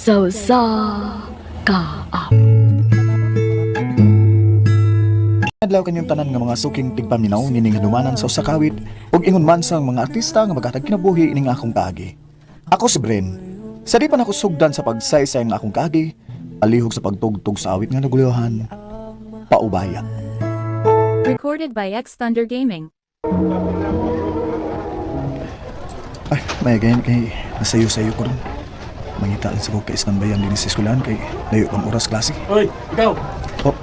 Sausa Kaap. Adlaw kanyang tanan nga mga suking tigpaminaw nining hanumanan sa usa ka awit ug ingon man sang mga artista nga maghatag kinabuhi ining akong kaagi. Ako si Bren. Sa di pa nako sugdan sa pagsaysay nga akong kaagi, alihog sa pagtugtog sa awit nga naguluhan. Paubaya. Recorded by X Thunder Gaming. Ay, may ganyan kay nasayo-sayo ko rin. Mangita lang sa ko kay istambayan din sa eskwelahan kay layo pang oras klase. Hoy, ikaw! Oh,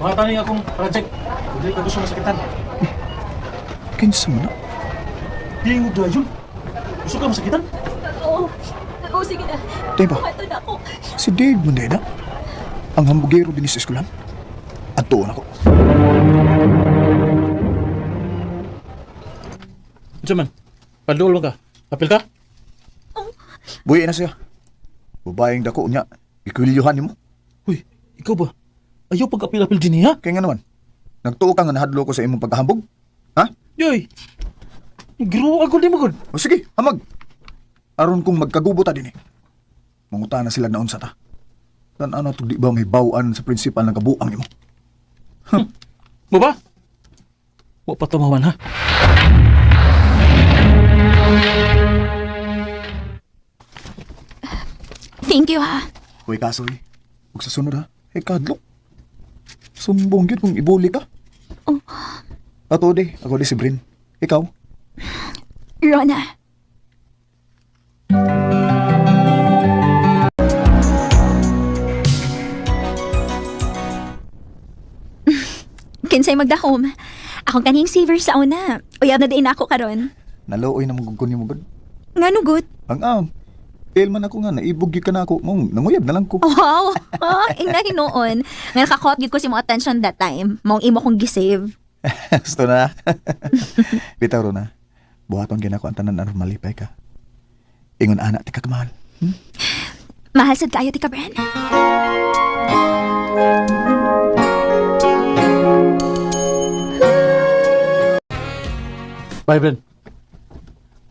Mga taning akong project. Hindi ka gusto masakitan. kinsa man na? Di mo doon yun. Gusto ka masakitan? Oo, sige na. Diba? Ito na ako. Si Dave man na. Ang hambugero din sa eskwelahan. At doon ako. Ito man, paduol mo ka. Apil ka? Buhi na siya. Babaeng dako niya. Ikwilyuhan niyo mo. Uy, ikaw ba? Ayaw pag-apil-apil din niya? Kaya nga naman. Nagtuo ka nga nahadlo ko sa imong pagkahambog. Ha? Yoy! Giro ako di mo gud. O sige, hamag. Aron kong magkagubo ta din eh. Manguta na sila naon sa ta. Tan ano to di ba may bawaan sa prinsipal ng kabuang imo? Mo ba? Wa pa tumawan ha? Thank you, ha. Uy kasoy. Huwag sa sunod ha. Kadlo. Sumbong yun kung ibuli ka. Oh. Ato di, ako di si Brin. Ikaw? Rona. Kinsay magdahom. Akong kaning saver sa una. Uyab na din ako karon. Naluoy na magugkon mo gud. Ngano good? Ang man ako nga, naibog ka na ako. Mong, nanguyab na lang ko. Wow! Ingay noon. Nga nakakot gid ko si mo attention that time. Mong imo kong gisave. Gusto na. Bitaw ro na. Buhaton ginako ang tanan aron malipay ka. Ingon anak ti ka kamahal. Mahal sad kaayo ti ka, Bren. Bye, Ben.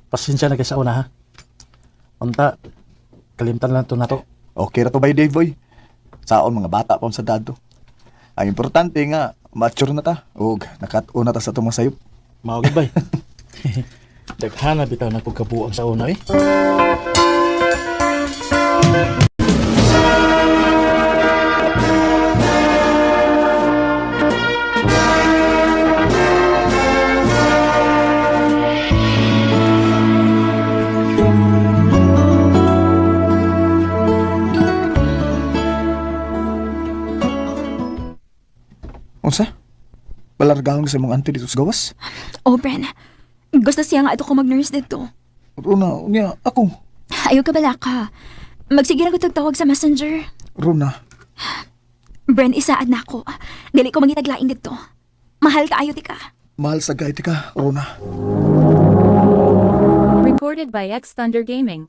Pasensya na kayo sa una ha. Unta, kalimtan lang to na to. Okay ra to by Dave boy. Saon mga bata pa sa dado. Ang importante nga mature na ta ug nakat-o na ta sa tumang sayop. Mawagod bay. Daghana bitaw na pagkabuang sa una eh. Unsa? Balargahon sa imong auntie dito sa gawas? Oh, Bren. Gusto siya nga ito ko mag-nurse dito. Rona, unya ako. Ayaw ka bala ka. Magsige na ko tagtawag sa messenger. Rona, Bren, isaad na ako. Dili ko mangitaglaing dito. Mahal ka ayo ti ka. mahal sa gaiti ka, Rona. Recorded by X Thunder Gaming.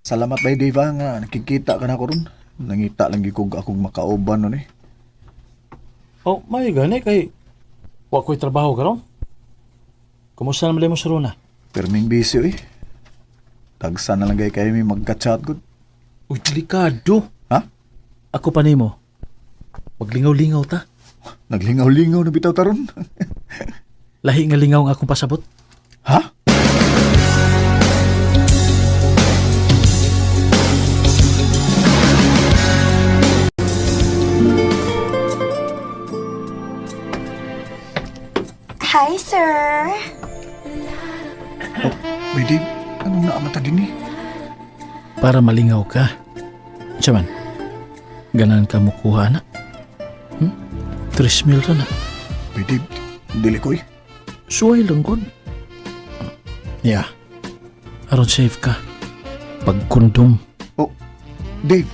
Salamat bay Deva nga nakikita ka na ko ron. Nangita lang gikog akong makauban nun eh. Oh, may gani kay wa ko'y trabaho karon. Kumusta naman mo sa Rona? Perming busy eh. Tagsa na lang gay kayo may magka-chat good. Uy, delikado. Ha? Ako pa nimo. Maglingaw-lingaw ta. Naglingaw-lingaw na bitaw taron. Lahi nga lingaw nga akong pasabot. Ha? Hi, sir. May Dave, anong naamata din eh? Para malingaw ka. Siya man, ganan ka mukuha na. 3 mil na. May Dave, dili ko eh. Suway lang kon. Yeah. Aron safe ka. Pagkondom. Oh, Dave.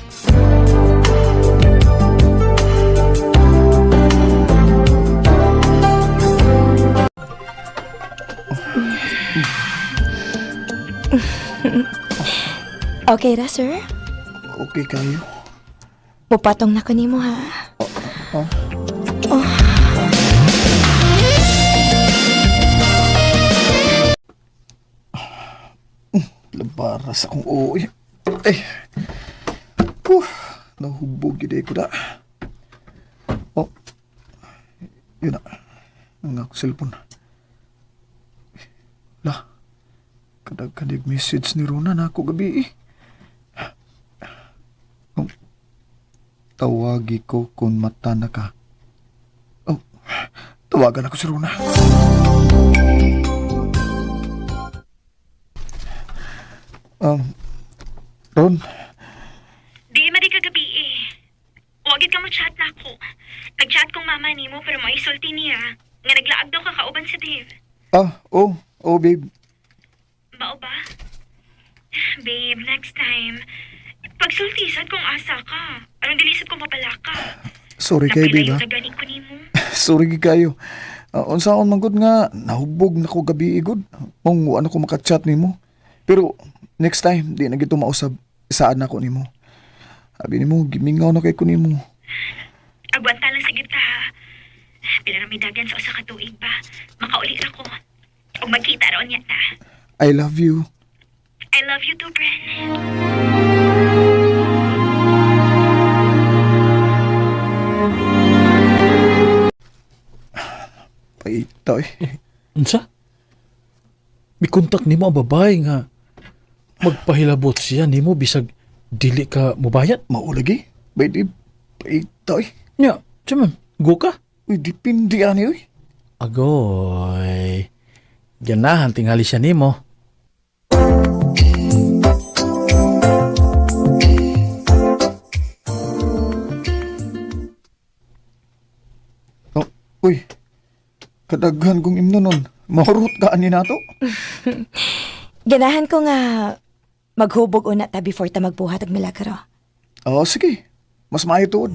Okay ra, sir? Okay kayo. Pupatong na ko nimo, ha? Labaras akong uwi. Eh. Nahubog yun ko na. Oh. Yun na. Ang ako cellphone. Lah. Kadag-kadig message ni Rona na ako gabi eh. Oh. Tawagi ko kung mata na ka. Oh. Tawagan ako si Rona. Ron. Di madi kagabi eh. Wagid ka mo chat na ako. Nag-chat kong mama ni mo pero maisulti niya. Nga naglaag daw ka kauban sa Dave. Babe. Bao ba? Babe, next time. Pagsultisan kung asa ka. Anong dilisod kong papala ka. Sorry kayo, babe, ha? Napilay ko ni mo. Sorry kayo. Unsaon man gud nga nahubog na ko gabi igod. Mong ano ko makachat nimo. Pero next time di na gito mausab saan ako nimo. Sabi nimo gimingaw na kay ko nimo. Agwanta lang sa kita ha. Pila na may dagan sa usa ka tuig pa. Makauli ra ko. Ug magkita ron niya ta. I love you. I love you too, Bren. Paita eh. Unsa? May kontak nimo ang babae nga magpahilabot siya nimo bisag dili ka mobayad. Maulagi. Babe, paita eh. Nya, man, go ka. Uy, dipindi ani uy. Agoy. Ganahan tingali siya nimo. Oh, uy. Kadaghan kong imno nun. Mahurot ka ani nato. Ganahan ko nga maghubog una ta before ta magbuhat og milagro. Oh, sige. Mas maayo tuod.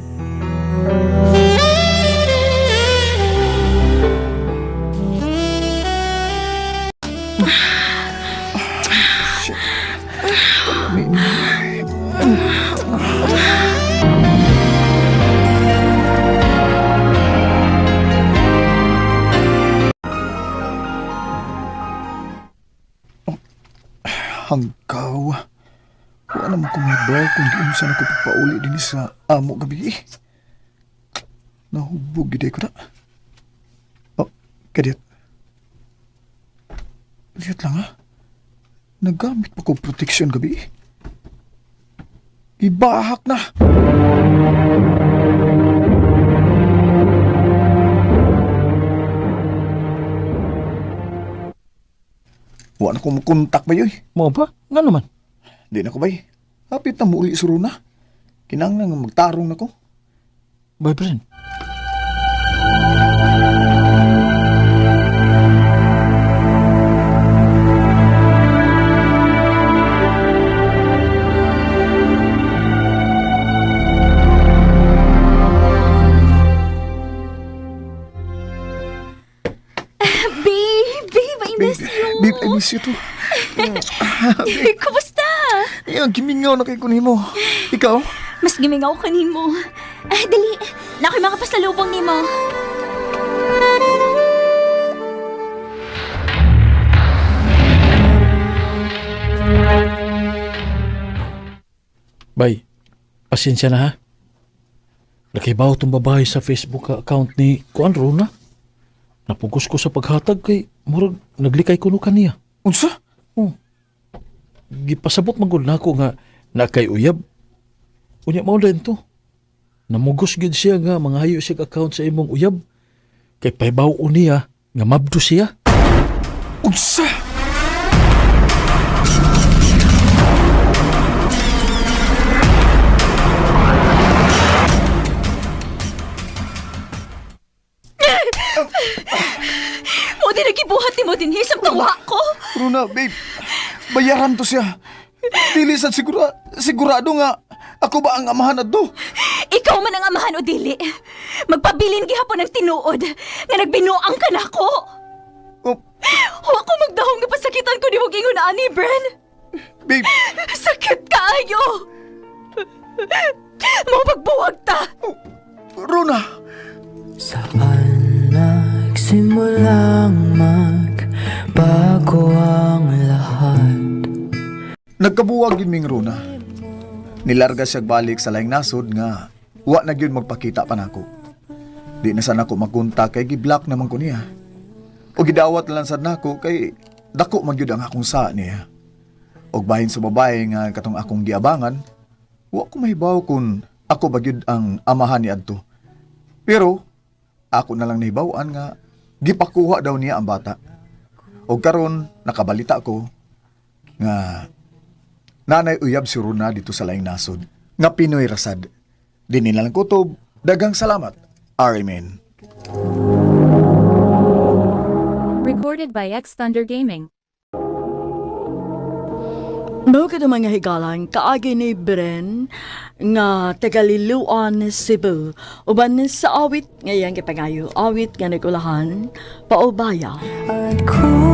Shit. Hanggaw. Wala naman ko may baw kung di unsan ako pagpauli din sa amo gabi eh. Nahubog giday ko na. Oh, kadiyat. Kadiyat lang ha. Nagamit pa ko protection gabi eh. Ibahak na. Wala na ko makontak ba yun? Mo ba? Nga naman. Di na ko bay. Hapit na muli suro na. Kinanglan nga magtarong na ko. Boyfriend. Babe, I miss you. Babe, I miss you too. Kumusta? Yan, gimingaw na kay kunimo. Ikaw? Mas gimingaw ka nimo. Dali. Nakoy mga pasalubong nimo. Bay, pasensya na ha. Nakibaw tong babae sa Facebook account ni Kuan Rona. Napugos ko sa paghatag kay murag naglikay kuno kaniya. Unsa? Gipasabot man gud nako nga nakay uyab. Unya mao din to. Namugos gid siya nga mangayo siya account sa imong uyab. Kay paybaw niya nga mabdo siya. Unsa? Mo din nagibuhat ni mo din hisap tawa ko. Runa, babe. Bayaran to siya. Dili sa sigurado nga ako ba ang amahan adto? Ikaw man ang amahan o dili. Magpabilin gihapon ng tinuod nga nagbinuang ka nako. Oh, Huwag ko magdahong nga pasakitan ko ni mong ingon na ani, Bren. babe. Sakit kaayo. Mau pagbuwag ta. Runa. Saan nagsimulang magbago ang lahat? Nagkabuwag yun ming Runa. Nilarga siya balik sa laing nasod nga wa na gyud magpakita pa nako. Di na sana ako magkunta kay giblock naman ko niya. O gidawat lang sad nako kay dako man gyud ang akong sa niya. Og bahin sa babae nga katong akong giabangan, wa ko mahibaw kung ako ba gyud ang amahan ni adto. Pero ako na lang nahibawan nga gipakuha daw niya ang bata. Og karon nakabalita ko nga nanay uyab si Runa dito sa laing nasod nga Pinoy rasad. Din nilang kutob, dagang salamat. Amen. Recorded by X Thunder Gaming. Mao ka mga higalang kaagi ni Bren nga tagaliluan Cebu. Uban sa awit ngayon kipangayo awit nga nagulahan paubaya. At kung